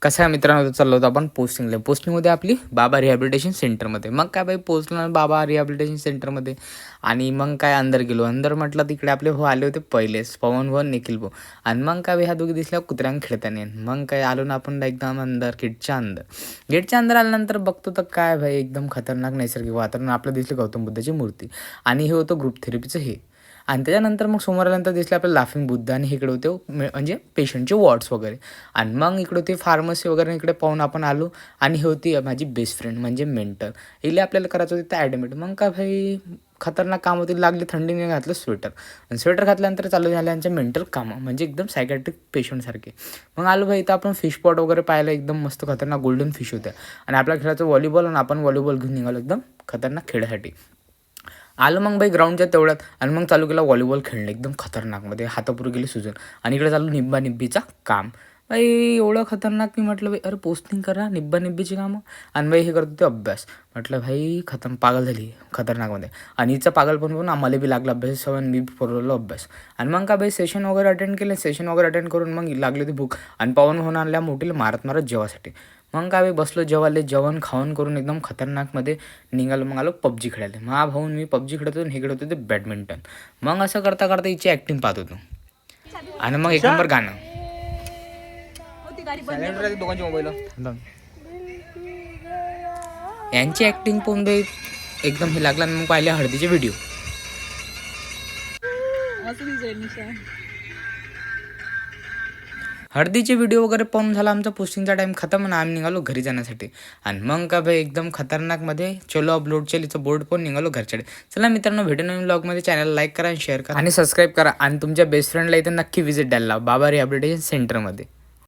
कसं आहे मित्रांनो, चाललो होतो आपण पोस्टिंगमध्ये आपली बाबा रिहॅबिलिटेशन सेंटरमध्ये. मग काय बाई पोचलो बाबा रिहॅबिलिटेशन सेंटरमध्ये आणि मग काय अंदर गेलो. अंदर म्हटलं तिकडे आपले भाऊ आले होते पहिलेच, पवन भाऊ निखिल भाऊ. आणि मग काय बाई ह्या दोघी दिसल्या कुत्र्यानं खेळताना. मग काय आलो ना आपण एकदम अंदर गेटच्या अंदर आल्यानंतर बघतो तर काय भाई एकदम खतरनाक नैसर्गिक वातावरण. आपलं दिसलं गौतम बुद्धाची मूर्ती आणि हे होतं ग्रुप थेरपीचं हे. आणि त्याच्यानंतर मग समोर आल्यानंतर दिसले आपल्याला लाफिंग बुद्ध आणि इकडे होते म्हणजे पेशंटचे वॉर्ड्स वगैरे. आणि मग इकडे होती फार्मसी वगैरे. इकडे पाहून आपण आलो आणि ही होती माझी बेस्ट फ्रेंड म्हणजे मेंटर. इले आपल्याला करायचं होतं ते ॲडमिट. मग का भाई खतरनाक काम होती. लागली थंडीने घातलं स्वेटर आणि स्वेटर घातल्यानंतर चालू झालं यांच्या मेंटल कामं म्हणजे एकदम सायकॅट्रिक पेशंटसारखे. मग आलो भाई इथं आपण फिश पॉट वगैरे पाहायला. एकदम मस्त खतरनाक गोल्डन फिश होत्या आणि आपल्या खेळाचं व्हॉलीबॉल आणि आपण व्हॉलीबॉल घेऊन निघालो एकदम खतरनाक खेळासाठी. आलं मग बाई ग्राउंडच्या तेवढ्यात आणि मग चालू केला व्हॉलीबॉल खेळणं एकदम खतरनाकमध्ये. हातापुरं गेले सुजून आणि इकडे चालू निब्बानिब्बीचा काम. बाई एवढं खतरनाक की म्हटलं बाई अरे पोस्टिंग करा निब्बानिब्बीची कामं. आणि बाई हे करतो ते अभ्यास. म्हटलं भाई पागल झाली खतरनाकमध्ये. आणि हिचं पागलपण पण आम्हाला बी लागला अभ्यास सवय. मी पुरवलो अभ्यास. आणि मग का बाई सेशन वगैरे अटेंड करून मग लागले ते भूक. आणि पवन होऊन आणल्या मोठीला मारत जेवासाठी. मग काय बाई बसलो जेवण खाऊन करून एकदम खतरनाकमध्ये निघालो. मग आलो पबजी खेळायला. मग भाऊन मी पबजी खेळत होतो आणि हे खेळत होते बॅडमिंटन. मग असं करता करता हिची ॲक्टिंग पाहत होतो. आणि मग एक नंबर गाणं दोघांची मोबाईल यांची ॲक्टिंग पाहून बाई एकदम हे लागला. मग पाहिले हळदीचे व्हिडिओ. हळदीचे व्हिडिओ वगैरे पाहून झाला आमचा पोस्टिंगचा टाईम खतम आणि आम्ही निघालो घरी जाण्यासाठी. आणि मग का भाई एकदम खतरनाकमध्ये चलो अपलोड चलीचं बोर्ड पण निघालो घरच्याकडे. चला मित्रांनो भेटू नवीन ब्लॉगमध्ये. चॅनल लाईक करा, शेअर करा आणि सबस्क्राईब करा. आणि तुमच्या बेस्ट फ्रेंडला इथे नक्की व्हिजिट द्यायला बाबा रिहॅबिलिटेशन सेंटरमध्ये.